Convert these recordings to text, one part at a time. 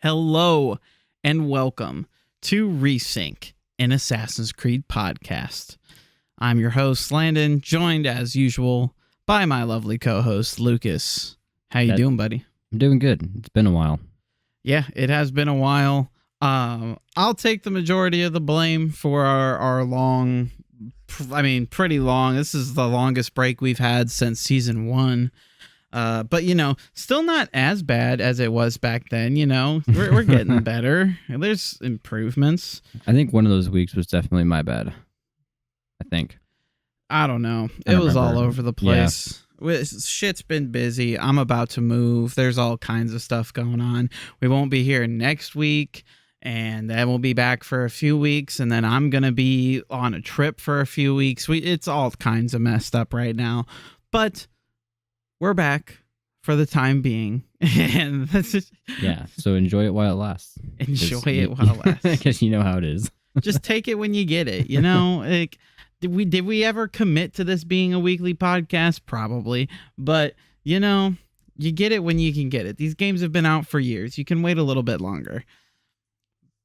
Hello and welcome to Resync, an Assassin's Creed podcast. I'm your host, Landon, joined as usual by my lovely co-host, Lucas. How you doing, buddy? I'm doing good. It's been a while. Yeah, it has been a while. I'll take the majority of the blame for our long, pretty long. This is the longest break we've had since season 1. But, still not as bad as it was back then. We're getting better. There's improvements. I think one of those weeks was definitely my bad. I think. I don't know. It was all over the place. Yeah. Shit's been busy. I'm about to move. There's all kinds of stuff going on. We won't be here next week, and then we'll be back for a few weeks, and then I'm going to be on a trip for a few weeks. It's all kinds of messed up right now. But we're back for the time being. And that's just, yeah, so enjoy it while it lasts. Enjoy it while it lasts. Because you know how it is. Just take it when you get it, Like, did we ever commit to this being a weekly podcast? Probably. But, you get it when you can get it. These games have been out for years. You can wait a little bit longer.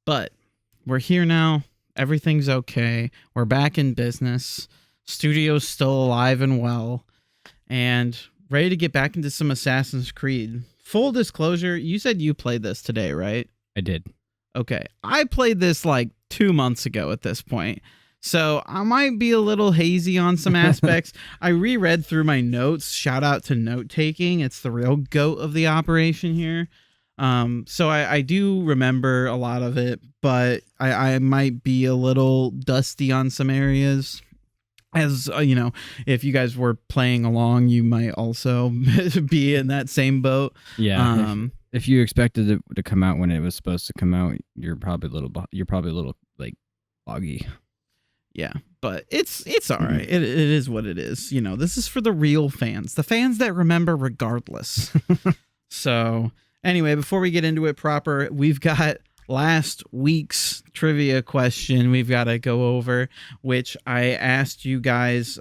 But we're here now. Everything's okay. We're back in business. Studio's still alive and well. And ready to get back into some Assassin's Creed. Full disclosure, you said you played this today, right? I did. Okay. I played this like 2 months ago at this point. So I might be a little hazy on some aspects. I reread through my notes. Shout out to note taking. It's the real goat of the operation here. So I do remember a lot of it, but I might be a little dusty on some areas. As if you guys were playing along, you might also be in that same boat. Yeah. If you expected it to come out when it was supposed to come out, you're probably a little like foggy. Yeah, but it's all right. It is what it is. This is for the real fans, the fans that remember regardless. So anyway, before we get into it proper, we've got last week's trivia question we've got to go over, which I asked you guys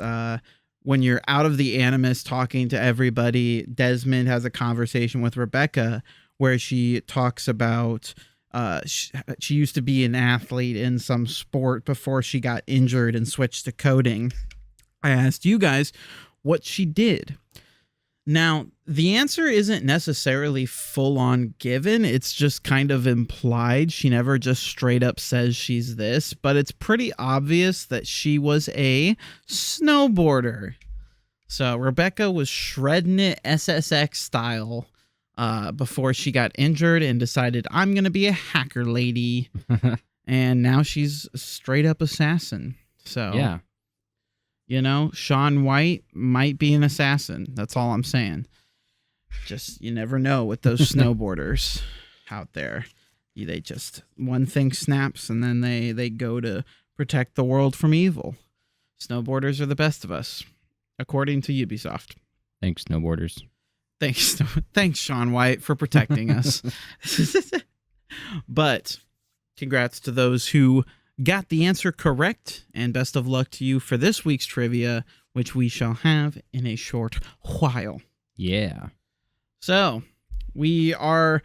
when you're out of the Animus talking to everybody. Desmond has a conversation with Rebecca where she talks about she used to be an athlete in some sport before she got injured and switched to coding. I asked you guys what she did. Now, the answer isn't necessarily full on given. It's just kind of implied. She never just straight up says she's this, but it's pretty obvious that she was a snowboarder. So Rebecca was shredding it SSX style before she got injured and decided, I'm going to be a hacker lady. And now she's a straight up assassin. So, yeah. Shaun White might be an assassin. That's all I'm saying. Just, you never know with those snowboarders out there. They just, one thing snaps and then they go to protect the world from evil. Snowboarders are the best of us, according to Ubisoft. Thanks, snowboarders. Thanks, Shaun White, for protecting us. But congrats to those who got the answer correct, and best of luck to you for this week's trivia, which we shall have in a short while. Yeah. So, we are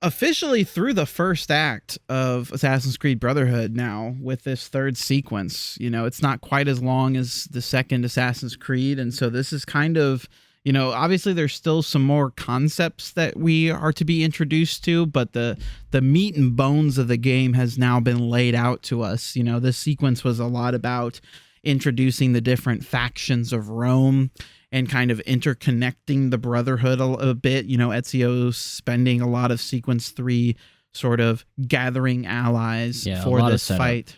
officially through the first act of Assassin's Creed Brotherhood now with this third sequence. It's not quite as long as the second Assassin's Creed, and so this is kind of, obviously there's still some more concepts that we are to be introduced to, but the meat and bones of the game has now been laid out to us. This sequence was a lot about introducing the different factions of Rome and kind of interconnecting the Brotherhood a bit. Ezio spending a lot of sequence 3 sort of gathering allies for this fight.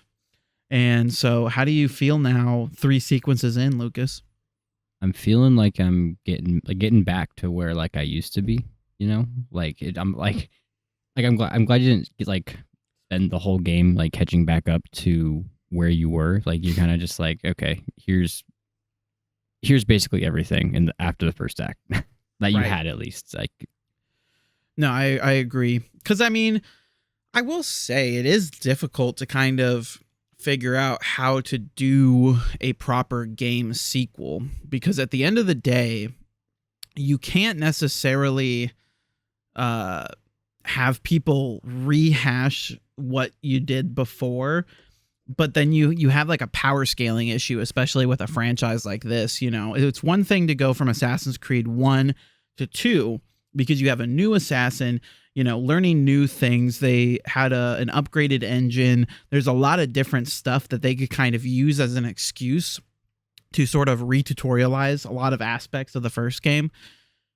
And so how do you feel now 3 sequences in, Lucas? I'm feeling like I'm getting back to where like I used to be, I'm glad you didn't spend the whole game like catching back up to where you were. Like you're kind of just like, okay, here's basically everything after the first act that you had, at least. Like, no, I agree. Because I will say it is difficult to kind of figure out how to do a proper game sequel, because at the end of the day, you can't necessarily have people rehash what you did before, but then you have like a power scaling issue, especially with a franchise like this. It's one thing to go from Assassin's Creed 1 to 2 because you have a new assassin, learning new things. They had an upgraded engine. There's a lot of different stuff that they could kind of use as an excuse to sort of retutorialize a lot of aspects of the first game.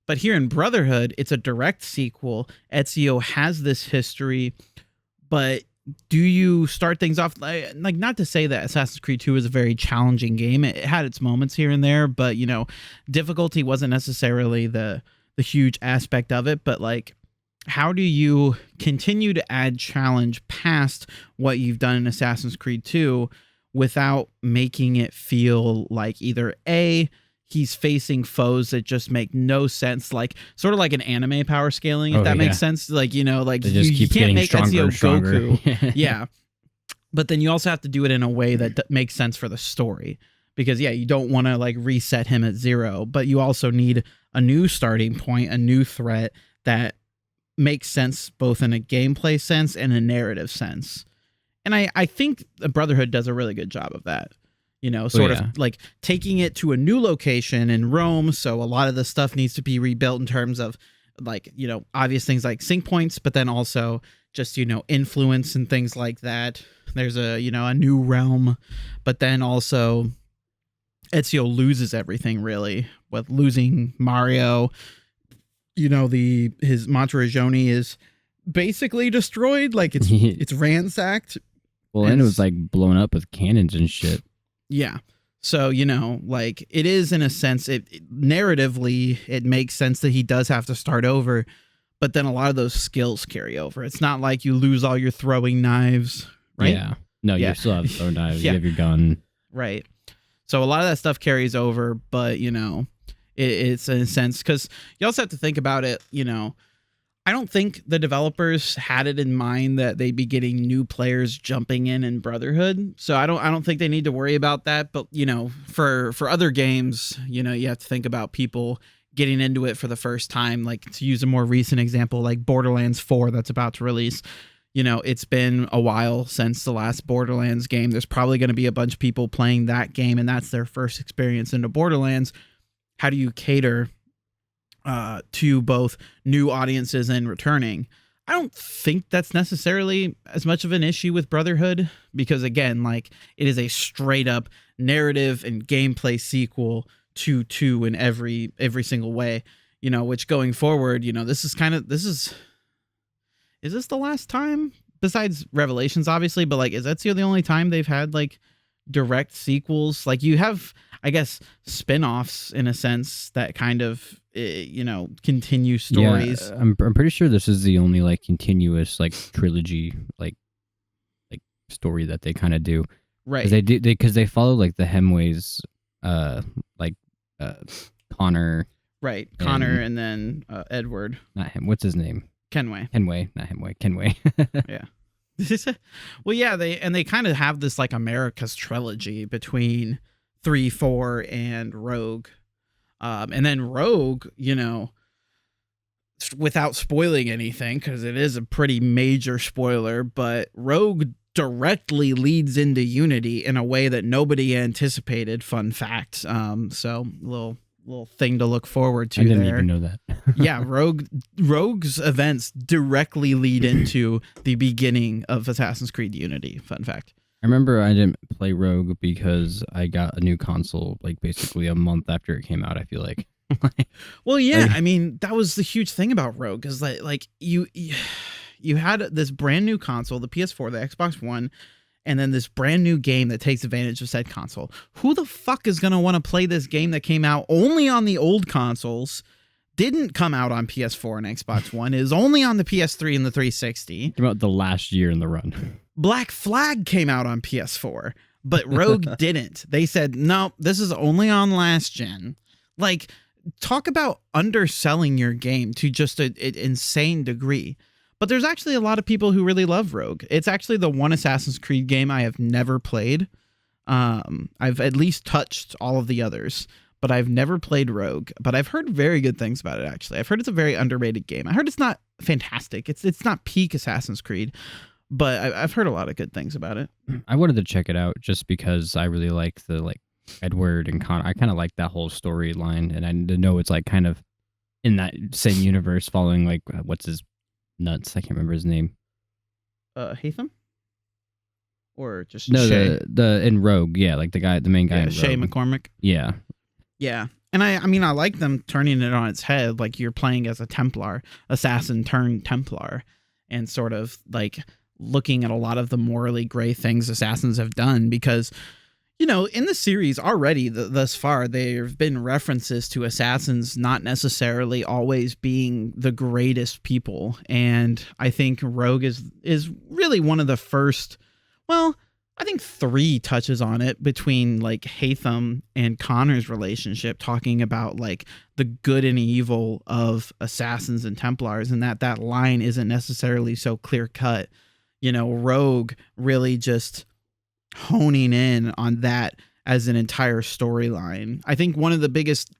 But here in Brotherhood, it's a direct sequel. Ezio has this history, but do you start things off like not to say that Assassin's Creed 2 is a very challenging game. It had its moments here and there, but difficulty wasn't necessarily the huge aspect of it. But like, how do you continue to add challenge past what you've done in Assassin's Creed 2 without making it feel like either he's facing foes that just make no sense, like sort of like an anime power scaling, if that makes sense. Like, like you can't make Ezio Goku. Yeah. But then you also have to do it in a way that makes sense for the story, because you don't want to like reset him at 0, but you also need a new starting point, a new threat that makes sense both in a gameplay sense and a narrative sense. And I think the Brotherhood does a really good job of that. Sort of like taking it to a new location in Rome. So a lot of the stuff needs to be rebuilt in terms of like, obvious things like sync points, but then also just, influence and things like that. There's a new realm, but then also Ezio loses everything really with losing Mario. His Monteriggioni is basically destroyed. Like it's ransacked. Well, and it was like blown up with cannons and shit. Yeah. So, like it is in a sense, narratively, it makes sense that he does have to start over, but then a lot of those skills carry over. It's not like you lose all your throwing knives, right? Yeah. No, you still have throwing knives. You have your gun. Right. So a lot of that stuff carries over, but, it's in a sense, because you also have to think about it, I don't think the developers had it in mind that they'd be getting new players jumping in Brotherhood. So I don't think they need to worry about that. But, for other games, you have to think about people getting into it for the first time. Like, to use a more recent example, like Borderlands 4 that's about to release. It's been a while since the last Borderlands game. There's probably going to be a bunch of people playing that game, and that's their first experience into Borderlands. How do you cater to both new audiences and returning? I don't think that's necessarily as much of an issue with Brotherhood, because again, like it is a straight up narrative and gameplay sequel to 2 in every single way, which going forward, is this the last time, besides Revelations obviously, but like, is Ezio the only time they've had like direct sequels? Like, you have, I guess, spin-offs in a sense that kind of continue stories. Yeah, I'm pretty sure this is the only like continuous like trilogy like story that they kind of do, right? Because they follow like the Hemways, Connor, right? Connor and then Edward. Not him. What's his name? Kenway, not Hemway. Kenway. Yeah. Well, yeah, they kind of have this like America's trilogy between 3, 4, and Rogue. And then Rogue, without spoiling anything, because it is a pretty major spoiler, but Rogue directly leads into Unity in a way that nobody anticipated. Fun fact. So little thing to look forward to. I didn't even know that. Yeah, Rogue's events directly lead into the beginning of Assassin's Creed Unity. Fun fact. I remember I didn't play Rogue because I got a new console like basically a month after it came out, I feel like. Well, yeah, I mean, that was the huge thing about Rogue, is like you had this brand new console, the PS4, the Xbox One, and then this brand new game that takes advantage of said console. Who the fuck is going to want to play this game that came out only on the old consoles, didn't come out on PS4 and Xbox One, is only on the PS3 and the 360? About the last year in the run. Black Flag came out on PS4, but Rogue didn't. They said, no, this is only on last gen. Like, talk about underselling your game to just an insane degree. But there's actually a lot of people who really love Rogue. It's actually the one Assassin's Creed game I have never played. I've at least touched all of the others, but I've never played Rogue. But I've heard very good things about it, actually. I've heard it's a very underrated game. I heard it's not fantastic. It's not peak Assassin's Creed, but I've heard a lot of good things about it. I wanted to check it out just because I really like the Edward and Connor. I kind of like that whole storyline, and I know it's like kind of in that same universe, following like what's his nuts? I can't remember his name. Hatham? Or just no, Shay? the in Rogue, yeah, like the main guy. Yeah, in Shay Rogue. McCormick. Yeah. Yeah. And I mean, I like them turning it on its head. Like you're playing as a Templar, assassin turned Templar, and sort of like looking at a lot of the morally gray things assassins have done, because, you know, in the series already thus far, there have been references to assassins not necessarily always being the greatest people. And I think Rogue is really one of the first, well, I think 3 touches on it between like Hatham and Connor's relationship, talking about like the good and evil of assassins and Templars, and that line isn't necessarily so clear cut. You know, Rogue really just honing in on that as an entire storyline. I think one of the biggest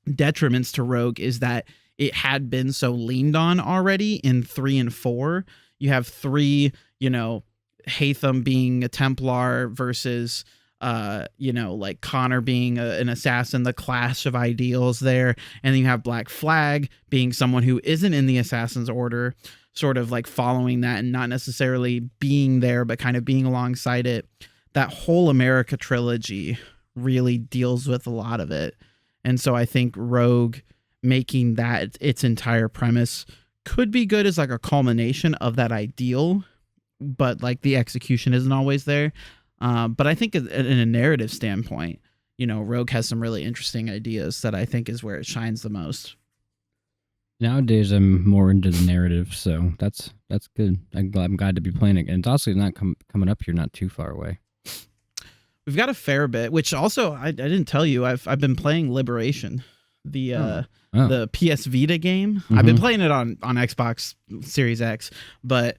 detriments to Rogue is that it had been so leaned on already in 3 and 4. You have 3, you know, Hatham being a Templar versus you know, like Connor being an assassin, the clash of ideals there. And then you have Black Flag being someone who isn't in the Assassin's Order, sort of like following that and not necessarily being there, but kind of being alongside it. That whole America trilogy really deals with a lot of it. And so I think Rogue making that its entire premise could be good as like a culmination of that ideal, but like the execution isn't always there. But I think in a narrative standpoint, you know, Rogue has some really interesting ideas that I think is where it shines the most. Nowadays, I'm more into the narrative, so that's good. I'm glad to be playing it, and it's also not coming up here, not too far away. We've got a fair bit, which also I didn't tell you. I've been playing Liberation, the PS Vita game. Mm-hmm. I've been playing it on Xbox Series X, but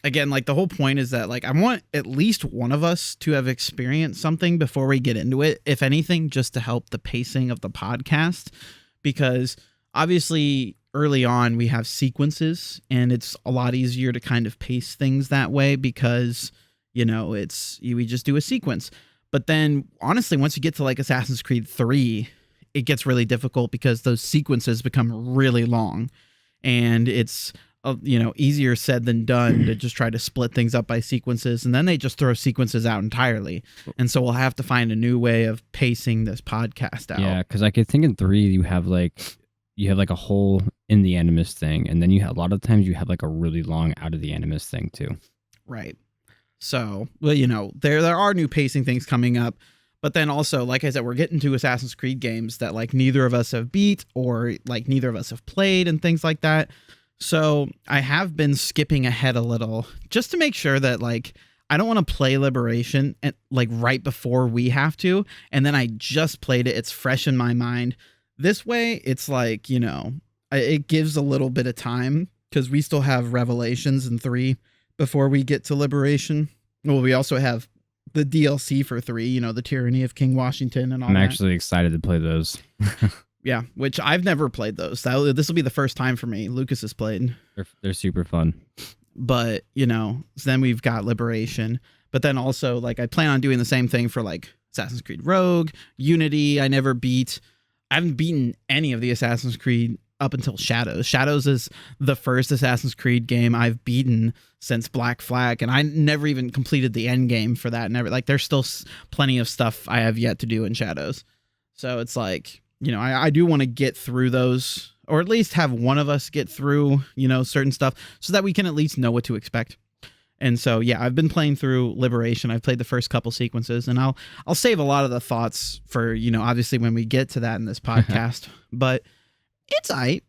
again, like the whole point is that like I want at least one of us to have experienced something before we get into it, if anything, just to help the pacing of the podcast, because obviously early on we have sequences and it's a lot easier to kind of pace things that way because, you know, we just do a sequence. But then honestly, once you get to like Assassin's Creed 3, it gets really difficult because those sequences become really long, and it's you know, easier said than done to just try to split things up by sequences, and then they just throw sequences out entirely. And so we'll have to find a new way of pacing this podcast out. Yeah, because I could think in 3 you have like a whole in the Animus thing, and then you have a lot of times you have like a really long out of the Animus thing too. Right. So, well, you know, there are new pacing things coming up, but then also, like I said, we're getting to Assassin's Creed games that like neither of us have beat or like neither of us have played and things like that. So I have been skipping ahead a little just to make sure that like I don't want to play Liberation at, like right before we have to, and then I just played it. It's fresh in my mind. This way, it's like, you know, it gives a little bit of time because we still have Revelations in 3 before we get to Liberation. Well, we also have the DLC for 3, you know, the Tyranny of King Washington and all that. I'm actually excited to play those. Yeah, which I've never played those. This will be the first time for me. Lucas has played. They're super fun. But, you know, so then we've got Liberation. But then also, like, I plan on doing the same thing for, like, Assassin's Creed Rogue, Unity. I never beat. I haven't beaten any of the Assassin's Creed up until Shadows. Shadows is the first Assassin's Creed game I've beaten since Black Flag, and I never even completed the end game for that. Never, like, there's still plenty of stuff I have yet to do in Shadows. So it's like, you know, I do want to get through those, or at least have one of us get through, you know, certain stuff so that we can at least know what to expect. And so, yeah, I've been playing through Liberation. I've played the first couple sequences, and I'll save a lot of the thoughts for, you know, obviously when we get to that in this podcast. But it's aight.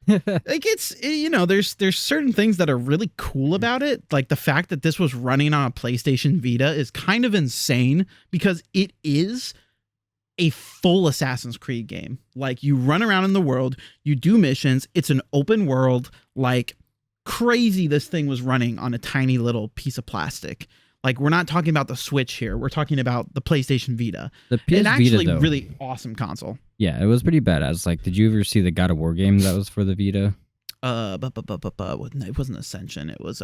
Like, it's, you know, there's certain things that are really cool about it. Like the fact that this was running on a PlayStation Vita is kind of insane because it is a full Assassin's Creed game. Like, you run around in the world, you do missions. It's an open world, like crazy. This thing was running on a tiny little piece of plastic. Like, we're not talking about the Switch here. We're talking about the PlayStation Vita. The PS An actually Vita, though, really awesome console. Yeah, it was pretty badass. Like, did you ever see the God of War game that was for the Vita? It wasn't Ascension. It was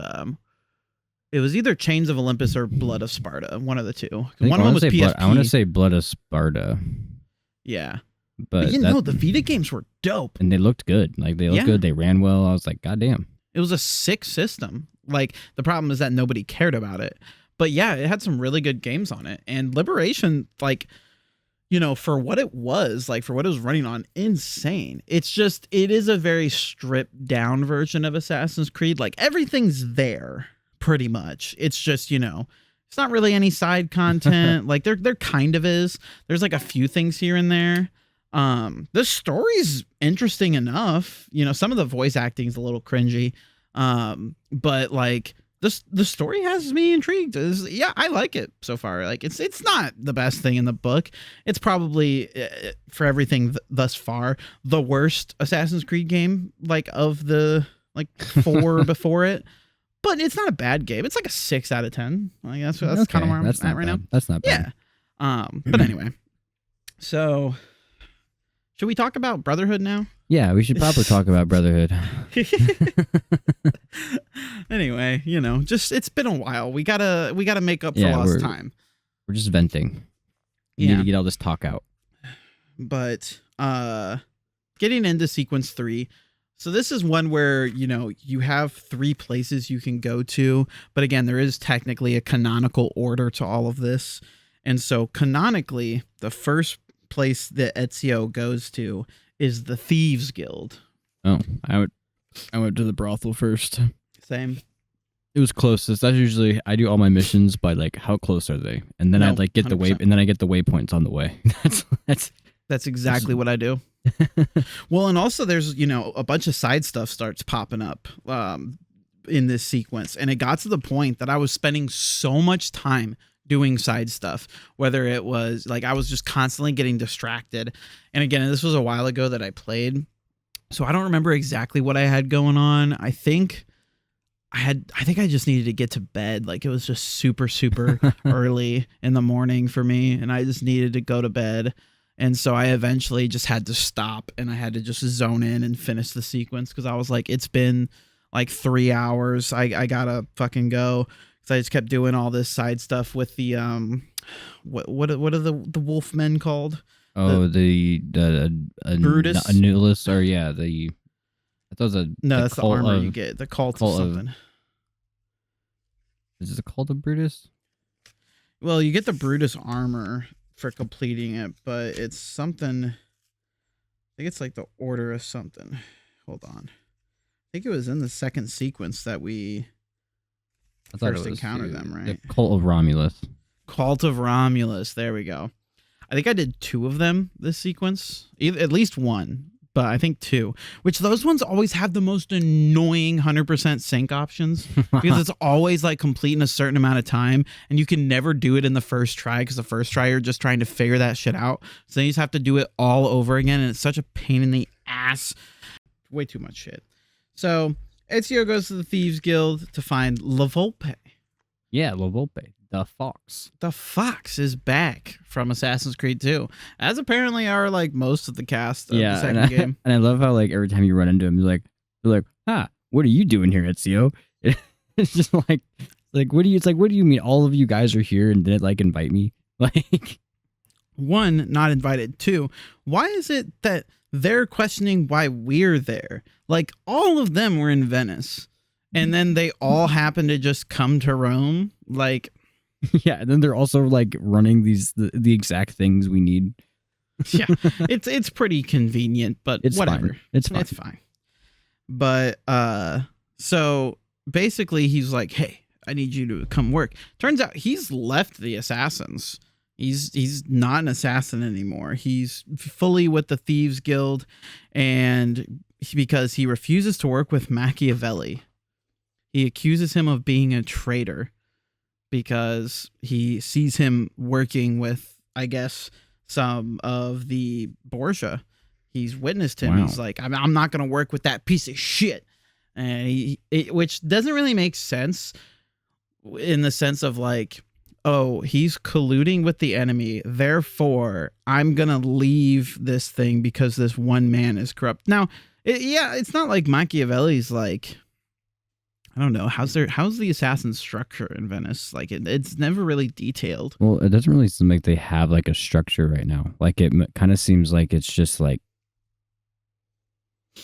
either Chains of Olympus or Blood of Sparta. One of the two. One of them was PSP. I want to say Blood of Sparta. Yeah. But the Vita games were dope. And they looked good. Like, they looked good. They ran well. I was like, God damn. It was a sick system. Like, the problem is that nobody cared about it. But yeah, it had some really good games on it. And Liberation, like, you know, for what it was, like, for what it was running on, insane. It is a very stripped down version of Assassin's Creed. Like, everything's there, pretty much. It's just, you know, it's not really any side content. Like, there kind of is. There's, like, a few things here and there. The story's interesting enough. You know, some of the voice acting's a little cringy. But like the story has me intrigued. Yeah, I like it so far. Like, it's not the best thing in the book. It's probably for everything thus far the worst Assassin's Creed game, like, of the like 4 before it. But it's not a bad game. It's like a 6 out of 10. Like, that's okay, kind of where I'm at right now. That's not bad. Yeah. But anyway, so should we talk about Brotherhood now? Yeah, we should probably talk about Brotherhood. Anyway, you know, just it's been a while. We gotta make up for lost time. We're just venting. We need to get all this talk out. But getting into sequence 3. So this is one where, you know, you have 3 places you can go to, but again, there is technically a canonical order to all of this. And so canonically, the first place that Ezio goes to is the Thieves Guild. Oh, I went to the brothel first. Same. It was closest. That's usually, I do all my missions by like, how close are they? And then I'd like get 100%. And then I get the waypoints on the way. That's exactly what I do. Well, and also there's, you know, a bunch of side stuff starts popping up in this sequence. And it got to the point that I was spending so much time doing side stuff, whether it was like I was just constantly getting distracted. And again, this was a while ago that I played, so I don't remember exactly what I had going on. I think I just needed to get to bed. Like, it was just super early in the morning for me, and I just needed to go to bed. And so I eventually just had to stop, and I had to just zone in and finish the sequence, because I was like, it's been like 3 hours. I gotta fucking go. So I just kept doing all this side stuff with the what are the wolf men called? Oh, the Brutus, Anulus, or yeah, I thought it was that's the armor you get. The cult of something. Is it the cult of Brutus? Well, you get the Brutus armor for completing it, but it's something. I think it's like the order of something. Hold on, I think it was in the second sequence that we. I first encountered them, right? The Cult of Romulus. Cult of Romulus. There we go. I think I did 2 of them this sequence. At least 1, but I think 2. Which those ones always have the most annoying 100% sync options. Because it's always like complete in a certain amount of time. And you can never do it in the first try. Because the first try you're just trying to figure that shit out. So then you just have to do it all over again. And it's such a pain in the ass. Way too much shit. So Ezio goes to the Thieves Guild to find La Volpe. Yeah, La Volpe, the fox. The fox is back from Assassin's Creed 2, as apparently are like most of the cast of the second game. And I love how like every time you run into him, you're like, what are you doing here, Ezio? It's just like what do you? It's like, what do you mean? All of you guys are here and didn't like invite me? Like, 1, not invited. 2, why is it that they're questioning why we're there? Like, all of them were in Venice, and then they all happen to just come to Rome. Like, yeah, and then they're also like running the exact things we need. Yeah, it's pretty convenient, but it's whatever. Fine. It's fine. But so basically, he's like, "Hey, I need you to come work." Turns out he's left the assassins. He's not an assassin anymore. He's fully with the Thieves Guild, and because he refuses to work with Machiavelli. He accuses him of being a traitor because he sees him working with, I guess, some of the Borgia. He's witnessed him. Wow. He's like, I'm not going to work with that piece of shit. And which doesn't really make sense. in the sense of like, oh, he's colluding with the enemy, therefore I'm gonna leave this thing because this one man is corrupt. Now, it's not like Machiavelli's like, I don't know, how's the assassin structure in Venice? Like it's never really detailed. Well, it doesn't really seem like they have like a structure right now. Like it kind of seems like it's just like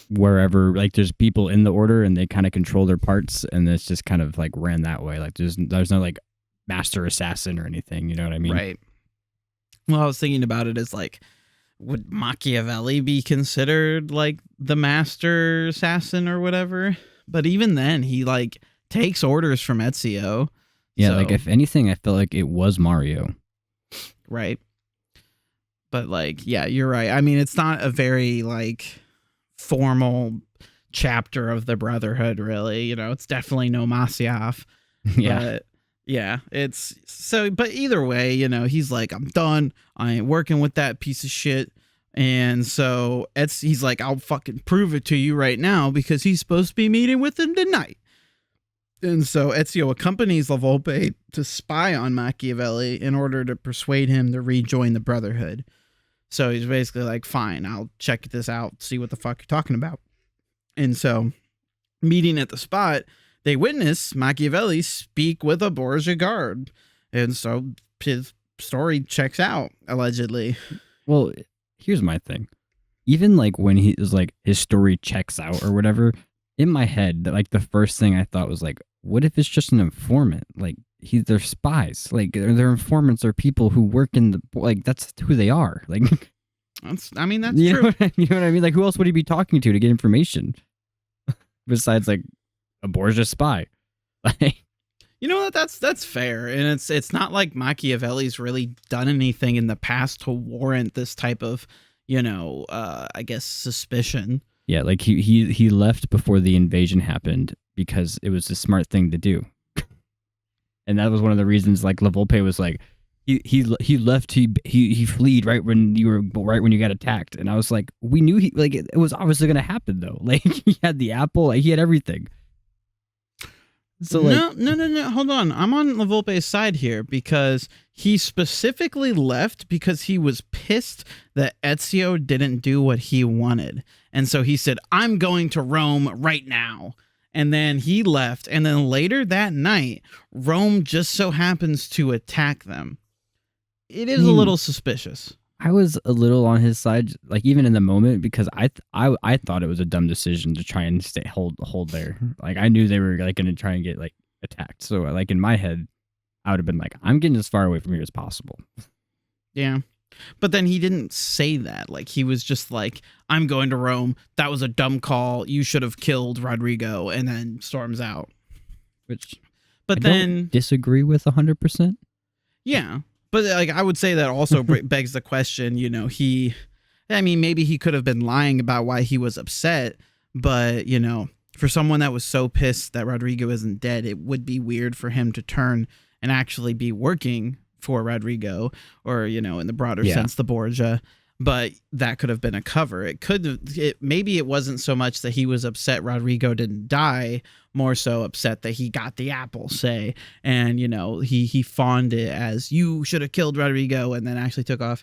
wherever, like there's people in the order and they kind of control their parts, and it's just kind of like ran that way. Like there's no like master assassin or anything, you know what I mean? Right. Well, I was thinking about it as like, would Machiavelli be considered like the master assassin or whatever? But even then, he like takes orders from Ezio. Yeah, so, like if anything, I feel like it was Mario. Right. But like, yeah, you're right. I mean, it's not a very like formal chapter of the Brotherhood, really. You know, it's definitely no Masyaf. Yeah. But yeah, it's so, but either way, you know, he's like, I'm done. I ain't working with that piece of shit. And so he's like, I'll fucking prove it to you right now, because he's supposed to be meeting with him tonight. And so Ezio accompanies La Volpe to spy on Machiavelli in order to persuade him to rejoin the Brotherhood. So he's basically like, fine, I'll check this out, see what the fuck you're talking about. And so, meeting at the spot, they witness Machiavelli speak with a Borgia guard. And so his story checks out, allegedly. Well, here's my thing. Even like when he is like his story checks out or whatever, in my head, like the first thing I thought was like, what if it's just an informant? Like they're spies. Like their informants are people who work in the, like that's who they are. Like that's true. You know what I mean? Like who else would he be talking to get information besides like a Borgia spy? You know what? That's fair, and it's not like Machiavelli's really done anything in the past to warrant this type of, you know, I guess suspicion. Yeah, like he left before the invasion happened because it was the smart thing to do, and that was one of the reasons. Like La Volpe was like, he left, he fled right when you got attacked, and I was like, we knew it was obviously gonna happen though. Like he had the apple, like he had everything. So like, no, hold on. I'm on La Volpe's side here, because he specifically left because he was pissed that Ezio didn't do what he wanted. And so he said, I'm going to Rome right now. And then he left. And then later that night, Rome just so happens to attack them. It is a little suspicious. I was a little on his side, like even in the moment, because I thought it was a dumb decision to try and hold there. Like I knew they were like going to try and get like attacked. So like in my head, I would have been like, I'm getting as far away from here as possible. Yeah. But then he didn't say that. Like he was just like, I'm going to Rome. That was a dumb call. You should have killed Rodrigo, and then storms out. But then don't disagree with 100%. Yeah. But like I would say that also begs the question, you know, maybe he could have been lying about why he was upset, but you know, for someone that was so pissed that Rodrigo isn't dead, it would be weird for him to turn and actually be working for Rodrigo, or, you know, in the broader sense, the Borgia. But that could have been a cover. Maybe it wasn't so much that he was upset Rodrigo didn't die, more so upset that he got the apple, say, and, you know, he fawned it as, you should have killed Rodrigo, and then actually took off.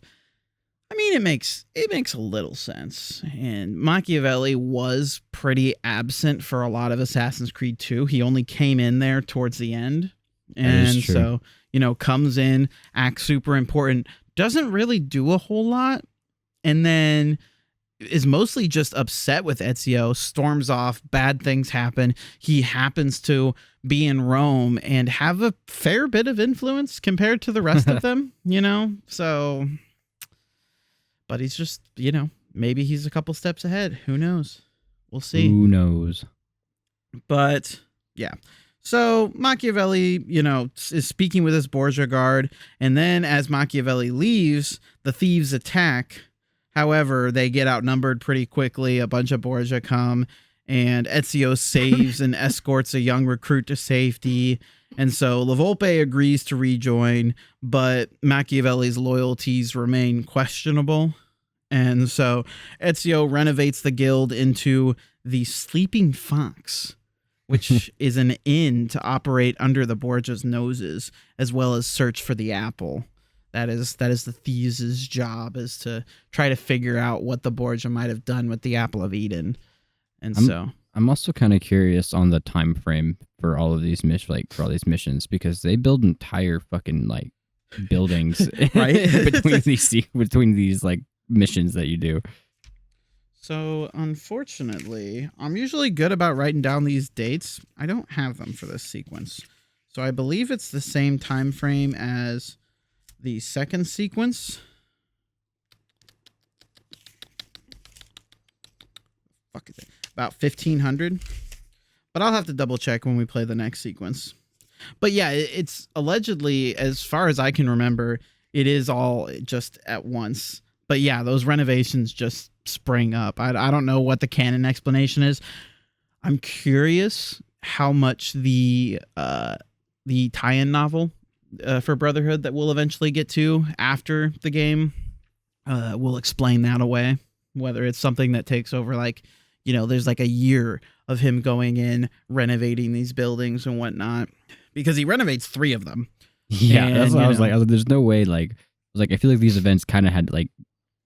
I mean, it makes a little sense. And Machiavelli was pretty absent for a lot of Assassin's Creed 2. He only came in there towards the end. And so, you know, comes in, acts super important, doesn't really do a whole lot, and then is mostly just upset with Ezio, storms off, bad things happen. He happens to be in Rome and have a fair bit of influence compared to the rest of them, you know? So, but he's just, you know, maybe he's a couple steps ahead. Who knows? We'll see. Who knows? But, yeah. So Machiavelli, you know, is speaking with his Borgia guard, and then as Machiavelli leaves, the thieves attack. However, they get outnumbered pretty quickly. A bunch of Borgia come, and Ezio saves and escorts a young recruit to safety. And so La Volpe agrees to rejoin, but Machiavelli's loyalties remain questionable. And so Ezio renovates the guild into the Sleeping Fox, which is an inn to operate under the Borgia's noses, as well as search for the apple. That is the thieves' job, is to try to figure out what the Borgia might have done with the apple of Eden. And I'm also kind of curious on the time frame for all of these missions, because they build entire fucking like buildings right between these like missions that you do. So, unfortunately, I'm usually good about writing down these dates. I don't have them for this sequence. So, I believe it's the same time frame as the second sequence. Fuck is it? About 1500. But I'll have to double check when we play the next sequence. But yeah, it's allegedly, as far as I can remember, it is all just at once. But yeah, those renovations just spring up. I don't know what the canon explanation is. I'm curious how much the tie-in novel for Brotherhood that we'll eventually get to after the game will explain that away. Whether it's something that takes over, like, you know, there's like a year of him going in, renovating these buildings and whatnot. Because he renovates 3 of them. Yeah, and, that's what I was like. There's no way, like, I feel like these events kind of had, like,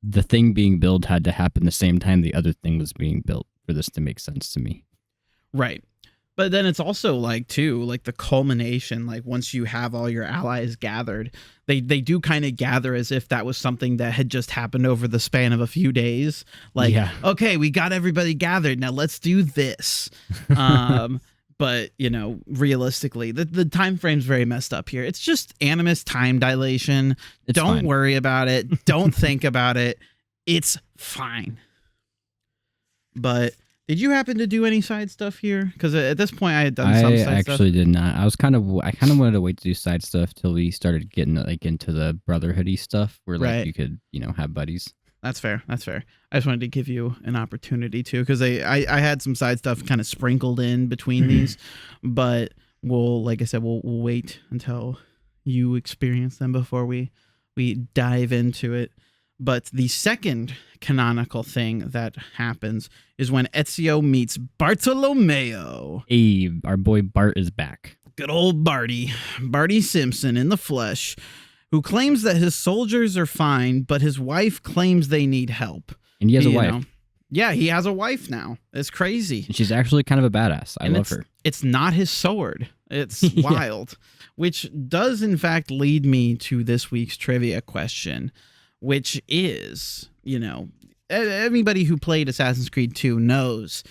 the thing being built had to happen the same time the other thing was being built for this to make sense to me. Right. But then it's also like, too, like the culmination, like once you have all your allies gathered, they do kind of gather as if that was something that had just happened over the span of a few days. Like, okay, we got everybody gathered. Now let's do this. But, you know, realistically, the time frame's very messed up here. It's just animus time dilation. Don't fine. Worry about it. Don't think about it. It's fine. But did you happen to do any side stuff here? Because at this point, I had done some side stuff. I actually did not. I kind of wanted to wait to do side stuff till we started getting like into the Brotherhood-y stuff, where like you could, you know, have buddies. That's fair. That's fair. I just wanted to give you an opportunity too, because I had some side stuff kind of sprinkled in between these, but like I said, we'll wait until you experience them before we dive into it. But the second canonical thing that happens is when Ezio meets Bartolomeo. Hey, our boy Bart is back. Good old Barty Simpson in the flesh, who claims that his soldiers are fine, but his wife claims they need help. And he has a wife. Yeah, he has a wife now. It's crazy. And she's actually kind of a badass. I love her. It's not his sword. It's wild. Which does, in fact, lead me to this week's trivia question, which is, you know, anybody who played Assassin's Creed 2 knows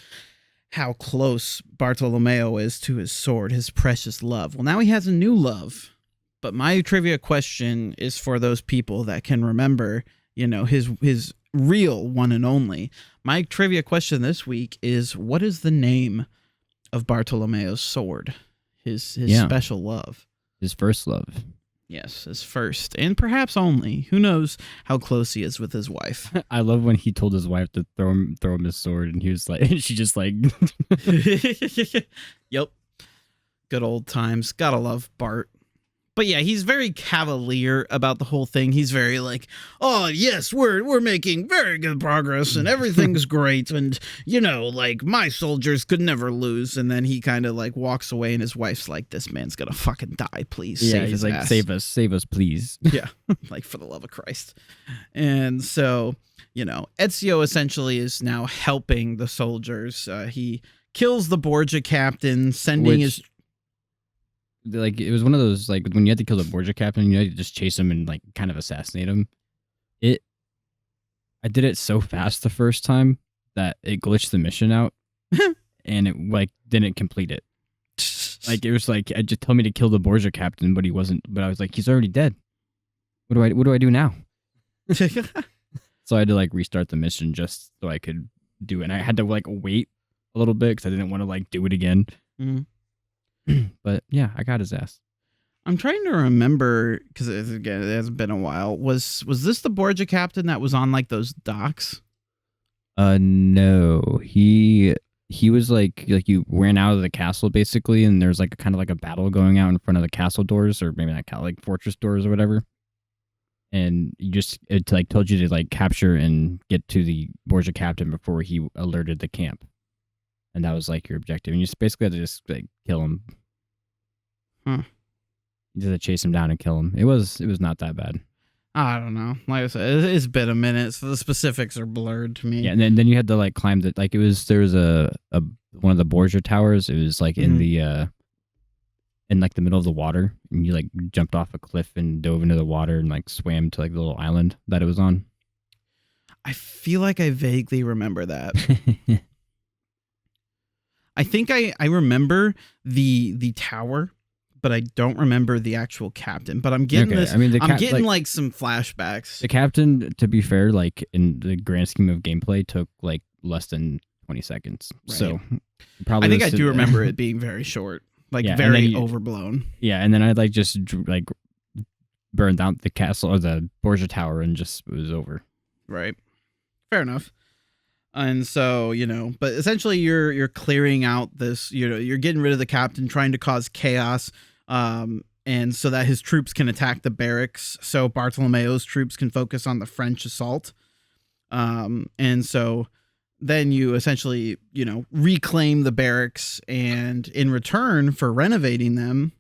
how close Bartolomeo is to his sword, his precious love. Well, now he has a new love. But my trivia question is for those people that can remember, you know, his real one and only. My trivia question this week is, what is the name of Bartolomeo's sword? His special love. His first love. Yes, his first. And perhaps only. Who knows how close he is with his wife. I love when he told his wife to throw him his sword, and he was like, and she just like... Yep. Good old times. Gotta love Bart. But yeah, he's very cavalier about the whole thing. He's very like, oh, yes, we're making very good progress and everything's great. And, you know, like, my soldiers could never lose. And then he kind of like walks away and his wife's like, this man's going to fucking die. Please save his ass. Save us, please. Yeah, like, for the love of Christ. And so, you know, Ezio essentially is now helping the soldiers. He kills the Borgia captain, sending his... Like, it was one of those, like, when you had to kill the Borgia captain, you had to just chase him and, like, kind of assassinate him. I did it so fast the first time that it glitched the mission out, and it, like, didn't complete it. Like, it was like, it just told me to kill the Borgia captain, but he wasn't, but I was like, he's already dead. What do I do now? So I had to, like, restart the mission just so I could do it. And I had to, like, wait a little bit because I didn't want to, like, do it again. Mm-hmm. But yeah, I got his ass. I'm trying to remember, because again, it hasn't been a while. Was this the Borgia captain that was on like those docks? No. He was like you ran out of the castle basically, and there's like a kind of like a battle going out in front of the castle doors, or maybe not like fortress doors or whatever. And it like told you to like capture and get to the Borgia captain before he alerted the camp. and that was like your objective. And you just basically had to just like kill him. Huh. You just had to chase him down and kill him. It was not that bad. I don't know. Like I said, it's been a minute, so the specifics are blurred to me. Yeah, and then you had to like climb there was a one of the Borgia towers. It was like in the in like the middle of the water, and you like jumped off a cliff and dove into the water and like swam to like the little island that it was on. I feel like I vaguely remember that. I think I remember the tower, but I don't remember the actual captain. But I'm getting this. I mean, I'm getting like some flashbacks. The captain, to be fair, like in the grand scheme of gameplay, took like less than 20 seconds. Right. So probably I think I do remember it being very short, like very overblown. Yeah, and then I like just like burned down the castle or the Borgia tower, and just it was over. Right. Fair enough. And so, you know, but essentially you're clearing out this, you know, you're getting rid of the captain, trying to cause chaos, and so that his troops can attack the barracks, so Bartolomeo's troops can focus on the French assault. And so then you essentially, you know, reclaim the barracks, and in return for renovating them,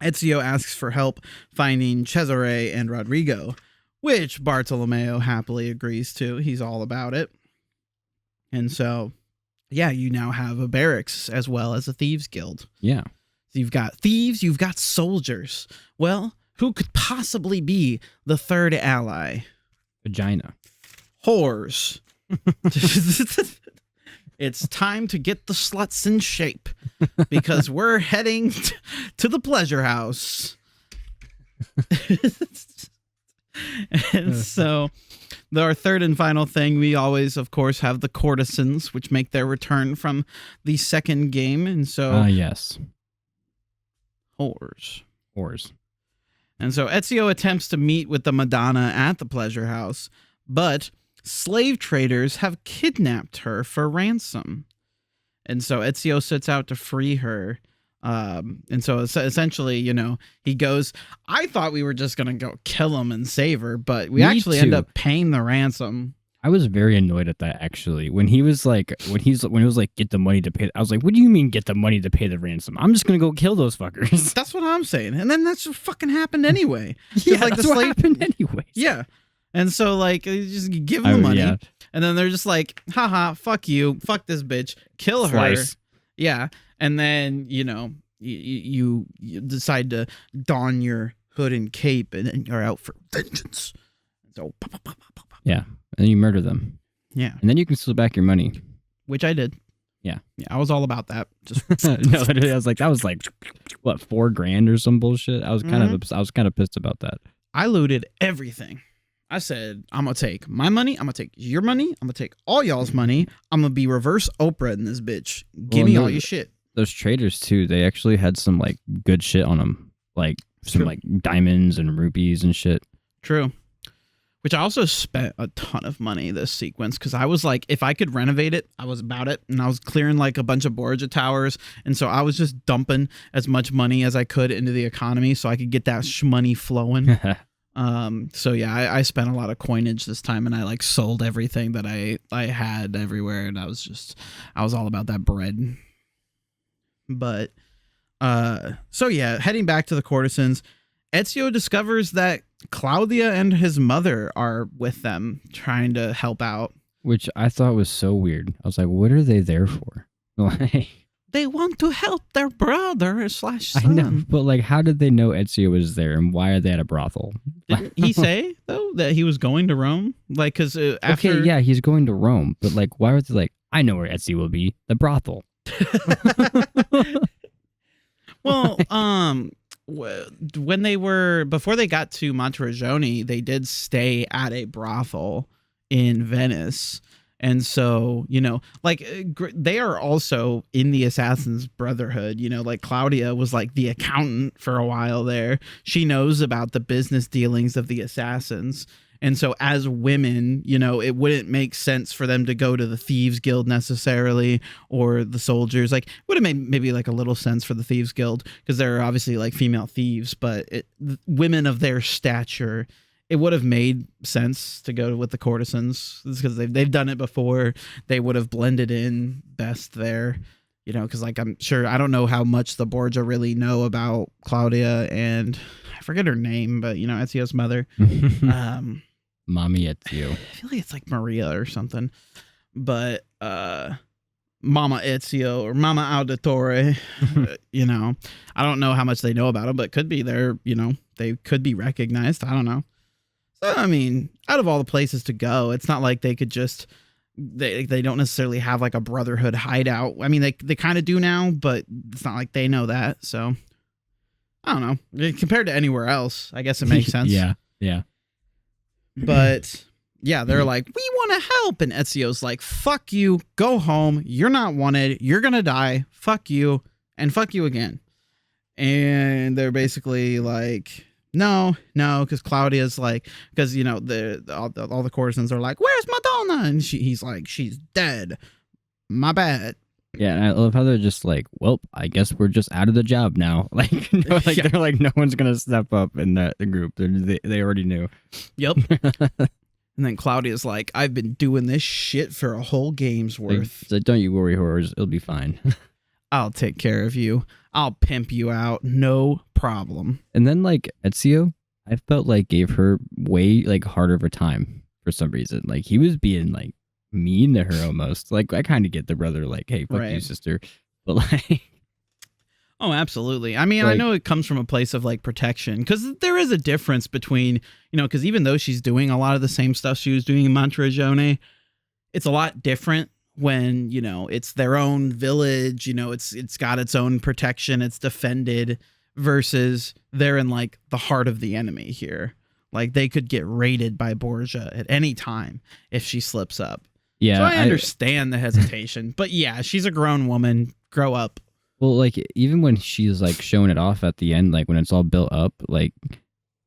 Ezio asks for help finding Cesare and Rodrigo, which Bartolomeo happily agrees to. He's all about it. And so, yeah, you now have a barracks as well as a thieves guild. Yeah. So you've got thieves, you've got soldiers. Well, who could possibly be the third ally? Vagina. Whores. It's time to get the sluts in shape, because we're heading to the pleasure house. And so our third and final thing, we always, of course, have the courtesans, which make their return from the second game. And so, yes, whores. And so Ezio attempts to meet with the Madonna at the pleasure house, but slave traders have kidnapped her for ransom. And so Ezio sets out to free her. And so essentially, you know, he goes, I thought we were just going to go kill him and save her, but we actually end up paying the ransom. I was very annoyed at that, actually. When he was like, when he was like, get the money to pay. I was like, what do you mean get the money to pay the ransom? I'm just going to go kill those fuckers. That's what I'm saying. And then that's what fucking happened anyway. Yeah, like that's what happened anyway. Yeah. And so like, you just give them the money. Yeah. And then they're just like, haha, fuck you. Fuck this bitch. Kill her. Yeah. And then, you know, you decide to don your hood and cape, and then you're out for vengeance. So, yeah. And then you murder them. Yeah. And then you can steal back your money. Which I did. Yeah. Yeah. I was all about that. Just no, I was like, that was like, what, $4,000 or some bullshit? I was kind of pissed about that. I looted everything. I said, I'm going to take my money. I'm going to take your money. I'm going to take all y'all's money. I'm going to be reverse Oprah in this bitch. Give me all your shit. Those traders, too, they actually had some, like, good shit on them. Like, some, like, diamonds and rupees and shit. True. Which I also spent a ton of money this sequence, because I was like, if I could renovate it, I was about it. And I was clearing, like, a bunch of Borgia towers. And so I was just dumping as much money as I could into the economy so I could get that money flowing. So yeah, I spent a lot of coinage this time, and I like sold everything that I had everywhere, and I was all about that bread. But so yeah, heading back to the courtesans, Ezio discovers that Claudia and his mother are with them, trying to help out. Which I thought was so weird. I was like, what are they there for? Like, they want to help their brother / son. I know, but like, how did they know Ezio was there, and why are they at a brothel? Didn't he say though that he was going to Rome? Like, because after, okay, yeah, he's going to Rome, but like, why are they like? I know where Ezio will be, the brothel. Well, when they were, before they got to Monteriggioni, they did stay at a brothel in Venice. And so, you know, like, they are also in the Assassin's Brotherhood. You know, like, Claudia was like the accountant for a while there. She knows about the business dealings of the assassins. And so as women, you know, it wouldn't make sense for them to go to the Thieves Guild necessarily, or the soldiers. Like, it would have made maybe like a little sense for the Thieves Guild, because there are obviously like female thieves, but women of their stature, it would have made sense to go with the courtesans because they've done it before. They would have blended in best there, you know, because like I'm sure I don't know how much the Borgia really know about Claudia and I forget her name, but you know, Ezio's mother. Mommy Ezio. I feel like it's like Maria or something, but Mama Ezio or Mama Auditore, you know, I don't know how much they know about him, but could be there, you know, they could be recognized. I don't know. So, I mean, out of all the places to go, it's not like they could just, they don't necessarily have like a Brotherhood hideout. I mean, they kind of do now, but it's not like they know that. So I don't know. Compared to anywhere else, I guess it makes sense. Yeah. But yeah, they're like, we want to help. And Ezio's like, fuck you. Go home. You're not wanted. You're going to die. Fuck you. And fuck you again. And they're basically like, no, because Claudia's like, because, you know, all the courtesans are like, where's Madonna? And he's like, she's dead. My bad. Yeah, and I love how they're just like, well, I guess we're just out of the job now. Like, no, like yeah. They're like, no one's gonna step up in the group. They already knew. Yep. And then Claudia's like, I've been doing this shit for a whole game's worth. So don't you worry, horrors. It'll be fine. I'll take care of you. I'll pimp you out. No problem. And then like Ezio, I felt like gave her way like harder of a time for some reason. Like he was being like mean to her almost. Like I kind of get the brother like, hey, fuck you, sister. But like, oh, absolutely. I mean, like, I know it comes from a place of like protection because there is a difference between, you know, because even though she's doing a lot of the same stuff she was doing in Monteriggione, it's a lot different when, you know, it's their own village, you know, it's got its own protection, it's defended versus they're in like the heart of the enemy here. Like they could get raided by Borgia at any time if she slips up. Yeah. So I understand the hesitation, but yeah, she's a grown woman. Grow up. Well, like even when she's like showing it off at the end, like when it's all built up, like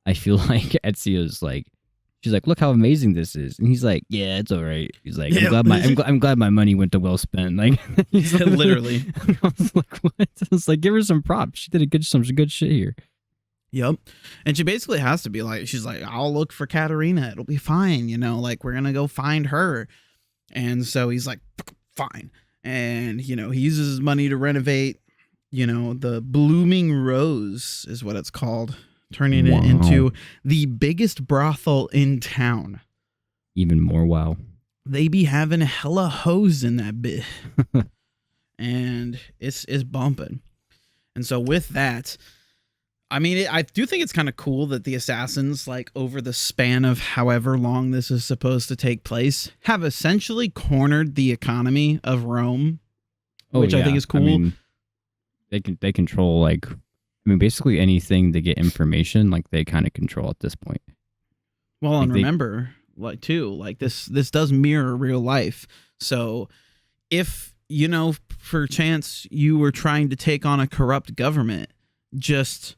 I feel like Ezio's like, she's like, look how amazing this is, and he's like, yeah, it's all right. He's like, yeah. I'm glad my money went to well spent. Like he's like, literally. I was like, what? I was like, give her some props. She did some good shit here. Yep. And she basically has to be like, she's like, I'll look for Katerina. It'll be fine. You know, like we're going to go find her. And so he's like, fine. And, you know, he uses his money to renovate, you know, the Blooming Rose is what it's called, turning it into the biggest brothel in town. Even more wow. They be having hella hoes in that bit. And it's bumping. And so with that, I mean, I do think it's kind of cool that the assassins, like over the span of however long this is supposed to take place, have essentially cornered the economy of Rome, which I think is cool. I mean, they control like, I mean, basically anything to get information, like they kind of control at this point. Well, like and remember, like too, like this does mirror real life. So if, you know, for chance you were trying to take on a corrupt government, just,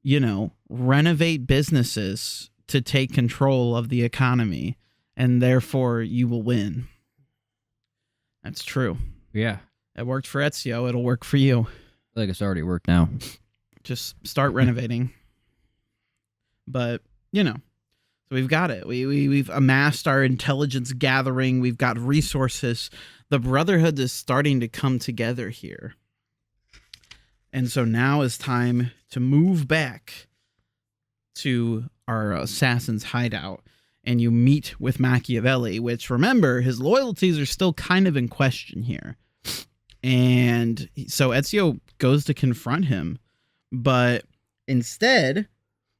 you know, renovate businesses to take control of the economy, and therefore you will win. That's true. Yeah. It worked for Ezio. It'll work for you. I feel like it's already worked now. Just start renovating. But, you know, so we've got it. We've amassed our intelligence gathering. We've got resources. The Brotherhood is starting to come together here. And so now is time to move back to our assassin's hideout. And you meet with Machiavelli, which, remember, his loyalties are still kind of in question here. And so Ezio goes to confront him, but instead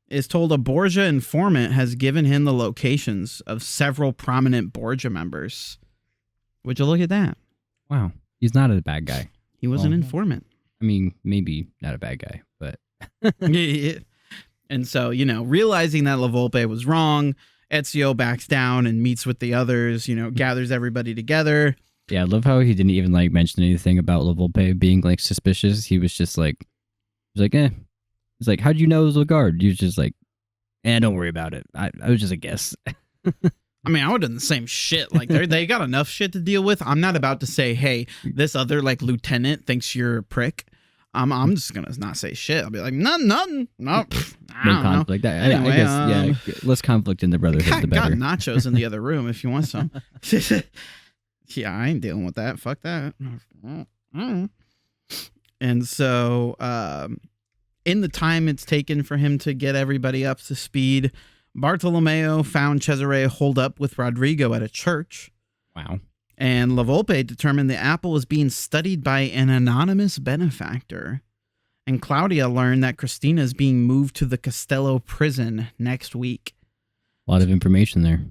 is told a Borgia informant has given him the locations of several prominent Borgia members. Would you look at that? Wow. He's not a bad guy. He was an informant. I mean, maybe not a bad guy, but... Yeah. And so, you know, realizing that La Volpe was wrong, Ezio backs down and meets with the others, you know, gathers everybody together. Yeah, I love how he didn't even, like, mention anything about La Volpe being, like, suspicious. He was just like, he's like, eh. He's like, how'd you know it was a guard? He was just like, don't worry about it. I was just a guess. I mean, I would have done the same shit. Like, they got enough shit to deal with. I'm not about to say, hey, this other, like, lieutenant thinks you're a prick. I'm just gonna not say shit. I'll be like, nothing, no, No conflict. Anyway, I guess, less conflict in the Brotherhood, the better. Got nachos in the other room if you want some. Yeah, I ain't dealing with that. Fuck that. And so, in the time it's taken for him to get everybody up to speed, Bartolomeo found Cesare holed up with Rodrigo at a church. Wow. And La Volpe determined the apple was being studied by an anonymous benefactor. And Claudia learned that Christina is being moved to the Castello prison next week. A lot of information there.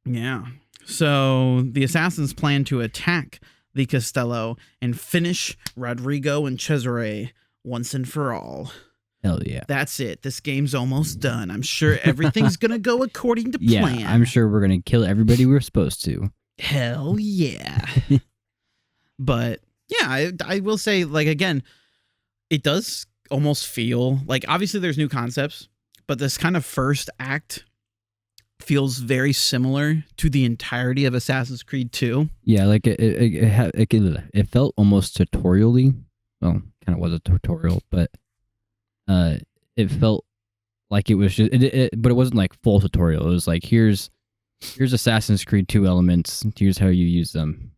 Yeah. So the assassins plan to attack the Castello and finish Rodrigo and Cesare once and for all. Hell yeah. That's it. This game's almost done. I'm sure everything's going to go according to plan. Yeah, I'm sure we're going to kill everybody we're supposed to. Hell yeah. But yeah, I will say, like, again, it does almost feel like, obviously there's new concepts, but this kind of first act feels very similar to the entirety of Assassin's Creed 2. Yeah, like it felt almost tutorial-y. Well, kind of was a tutorial, but it felt like it was just, but it wasn't like full tutorial. It was like, here's Assassin's Creed 2 elements. Here's how you use them.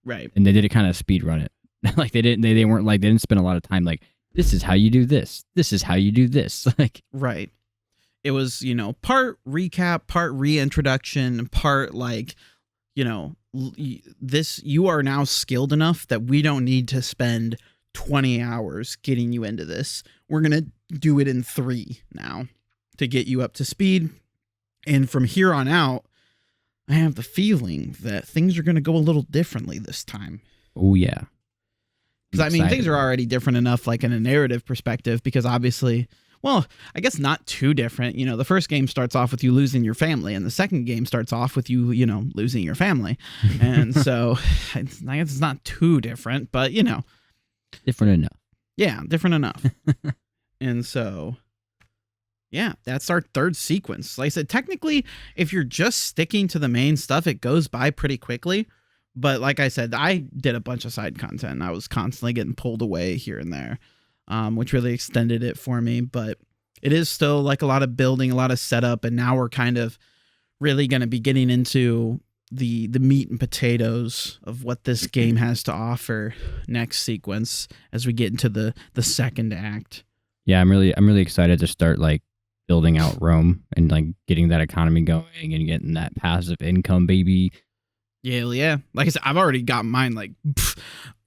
Right. And they did it kind of speed run it. Like they weren't like, they didn't spend a lot of time like, this is how you do this. This is how you do this. Like, right. It was, part recap, part reintroduction, part like, this, you are now skilled enough that we don't need to spend 20 hours getting you into this. We're going to do it in 3 now to get you up to speed. And from here on out, I have the feeling that things are going to go a little differently this time. Oh, yeah. Because, I mean, things are already different enough, like in a narrative perspective, because obviously, well, I guess not too different. The first game starts off with you losing your family, and the second game starts off with you, losing your family. And so I guess it's not too different, but, different enough. Yeah, different enough. And so, yeah, that's our third sequence. Like I said, technically, if you're just sticking to the main stuff, it goes by pretty quickly. But like I said, I did a bunch of side content, and I was constantly getting pulled away here and there, which really extended it for me. But it is still like a lot of building, a lot of setup, and now we're kind of really going to be getting into the meat and potatoes of what this game has to offer next sequence as we get into the second act. Yeah, I'm really excited to start like building out Rome and like getting that economy going and getting that passive income, baby. Yeah. Like I said, I've already got mine like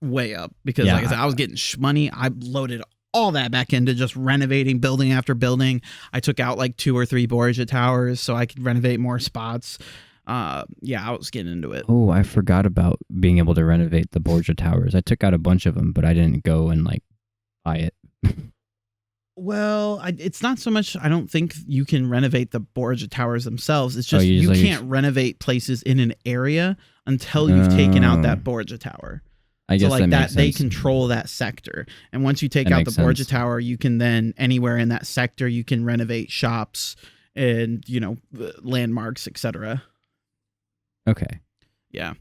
way up because like I said, I was getting money. I loaded all that back into just renovating building after building. I took out like 2 or 3 Borgia towers so I could renovate more spots. I was getting into it. Oh, I forgot about being able to renovate the Borgia towers. I took out a bunch of them, but I didn't go and like buy it. Well, it's not so much. I don't think you can renovate the Borgia towers themselves. It's just you can't renovate places in an area until you've taken out that Borgia tower. I guess so like that they control that sector. And once you take out the Borgia tower, you can then anywhere in that sector you can renovate shops and landmarks, etc. Okay. Yeah.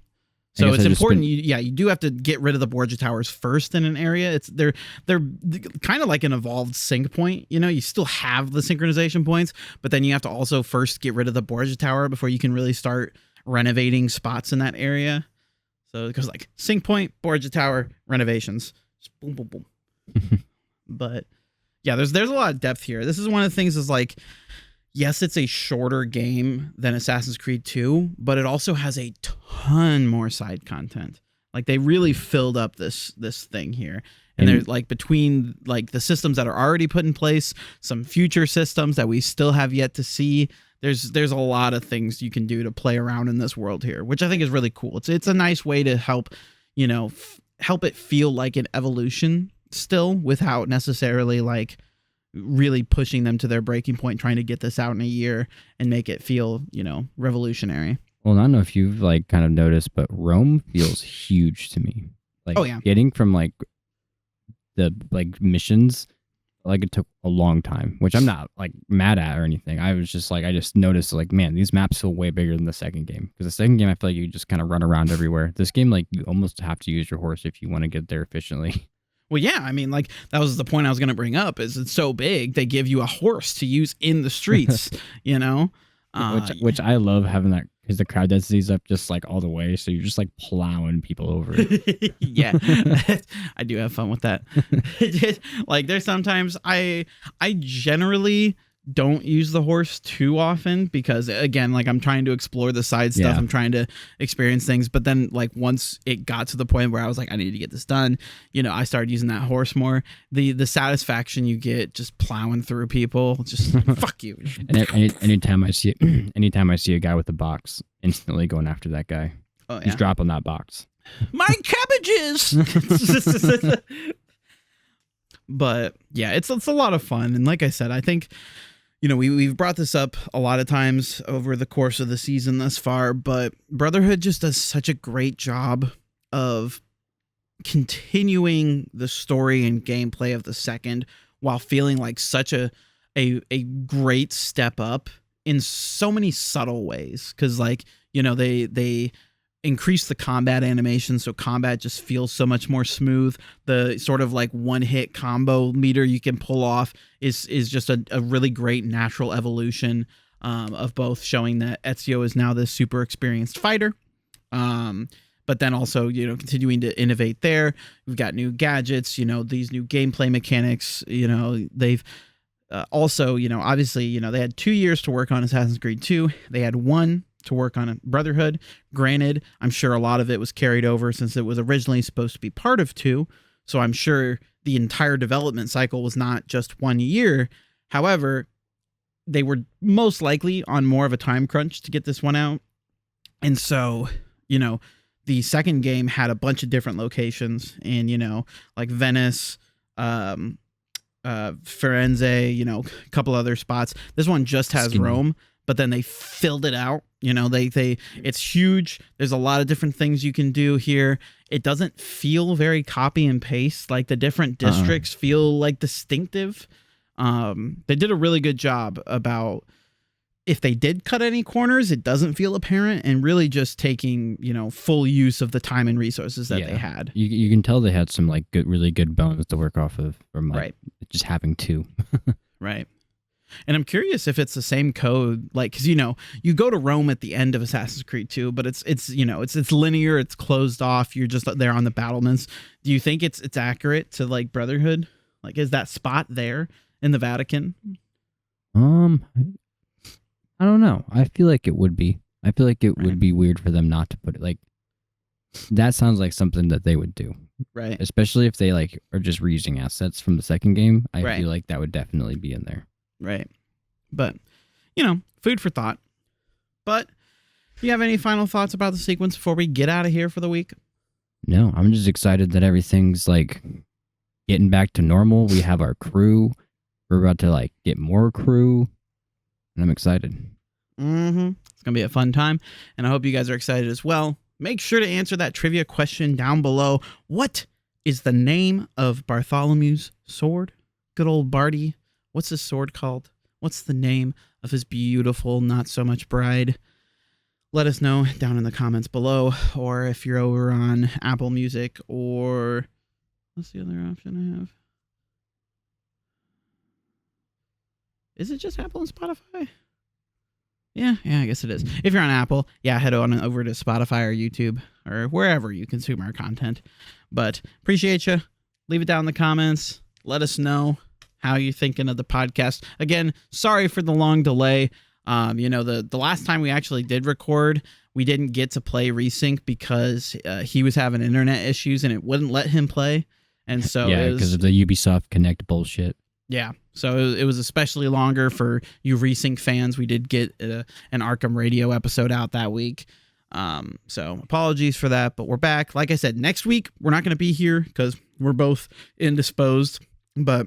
So it's important. You do have to get rid of the Borgia towers first in an area. They're kind of like an evolved sync point. You still have the synchronization points, but then you have to also first get rid of the Borgia tower before you can really start renovating spots in that area. So it goes like sync point, Borgia tower, renovations. Just boom, boom, boom. But yeah, there's a lot of depth here. This is one of the things is like, yes, it's a shorter game than Assassin's Creed 2, but it also has a ton more side content. Like they really filled up this thing here. And there's like between like the systems that are already put in place, some future systems that we still have yet to see. There's a lot of things you can do to play around in this world here, which I think is really cool. It's a nice way to help, help it feel like an evolution still without necessarily like really pushing them to their breaking point, trying to get this out in a year and make it feel, revolutionary. Well, I don't know if you've like kind of noticed, but Rome feels huge to me. Like getting from like the like missions, like it took a long time, which I'm not like mad at or anything. I was just like, I just noticed like, man, these maps feel way bigger than the second game. Because the second game, I feel like you just kind of run around everywhere. This game, like you almost have to use your horse if you want to get there efficiently. Well, yeah, I mean, like, that was the point I was going to bring up, is it's so big, they give you a horse to use in the streets, you know? Which I love having that, because the crowd density's up just like all the way, so you're just like plowing people over. Yeah, I do have fun with that. Like, there's sometimes I generally don't use the horse too often, because again, like, I'm trying to explore the side stuff. Yeah. I'm trying to experience things, but then like once it got to the point where I was like, I need to get this done, you know, I started using that horse more. The satisfaction you get just plowing through people, just fuck you. And anytime I see a guy with a box, instantly going after that guy. Oh, yeah. He's dropping that box. My cabbages. But yeah, it's a lot of fun, and like I said, I think, you know, we've brought this up a lot of times over the course of the season thus far, but Brotherhood just does such a great job of continuing the story and gameplay of the second while feeling like such a great step up in so many subtle ways. Because, like, you know, they increase the combat animation, so combat just feels so much more smooth. The sort of like one-hit combo meter you can pull off is just a really great natural evolution of both, showing that Ezio is now this super experienced fighter, but then also, you know, continuing to innovate there. We've got new gadgets, you know, these new gameplay mechanics. You know, they've also, you know, obviously, you know, they had 2 years to work on Assassin's Creed 2. They had 1 to work on Brotherhood. Granted, I'm sure a lot of it was carried over since it was originally supposed to be part of 2. So I'm sure the entire development cycle was not just 1 year. However, they were most likely on more of a time crunch to get this one out. And so, you know, the second game had a bunch of different locations, and, you know, like Venice, Firenze, you know, a couple other spots. This one just has Rome, but then they filled it out. You know, it's huge. There's a lot of different things you can do here. It doesn't feel very copy and paste. Like, the different districts feel like distinctive. They did a really good job about, if they did cut any corners, it doesn't feel apparent, and really just taking, you know, full use of the time and resources that they had. You can tell they had some like really good bones to work off of from like just having 2. Right. And I'm curious if it's the same code, like, because, you know, you go to Rome at the end of Assassin's Creed 2, but it's you know, it's linear, it's closed off, you're just there on the battlements. Do you think it's accurate to like Brotherhood? Like, is that spot there in the Vatican? I don't know. I feel like it would be. I feel like it would be weird for them not to put it. Like, that sounds like something that they would do. Right. Especially if they like are just reusing assets from the second game. I feel like that would definitely be in there. Right. But, you know, food for thought. But do you have any final thoughts about the sequence before we get out of here for the week? No, I'm just excited that everything's like getting back to normal. We have our crew. We're about to like get more crew. And I'm excited. It's going to be a fun time. And I hope you guys are excited as well. Make sure to answer that trivia question down below. What is the name of Bartholomew's sword? Good old Barty. What's his sword called? What's the name of his beautiful, not so much bride? Let us know down in the comments below. Or if you're over on Apple Music, or what's the other option I have? Is it just Apple and Spotify? Yeah, I guess it is. If you're on Apple, head on over to Spotify or YouTube or wherever you consume our content. But appreciate you. Leave it down in the comments. Let us know how you're thinking of the podcast. Again, sorry for the long delay. You know, the last time we actually did record, we didn't get to play Resync because he was having internet issues and it wouldn't let him play. And so because of the Ubisoft Connect bullshit. Yeah, so it was especially longer for you Resync fans. We did get an Arkham Radio episode out that week. So apologies for that, but we're back. Like I said, next week, we're not going to be here because we're both indisposed, but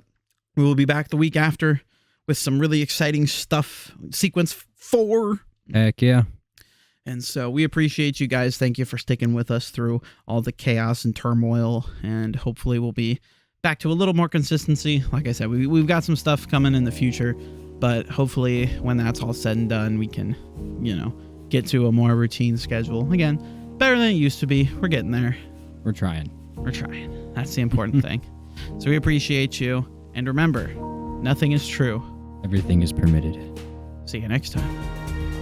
we will be back the week after with some really exciting stuff. Sequence 4. Heck yeah. And so we appreciate you guys. Thank you for sticking with us through all the chaos and turmoil. And hopefully we'll be back to a little more consistency. Like I said, we've got some stuff coming in the future. But hopefully when that's all said and done, we can, you know, get to a more routine schedule. Again, better than it used to be. We're getting there. We're trying. That's the important thing. So we appreciate you. And remember, nothing is true. Everything is permitted. See you next time.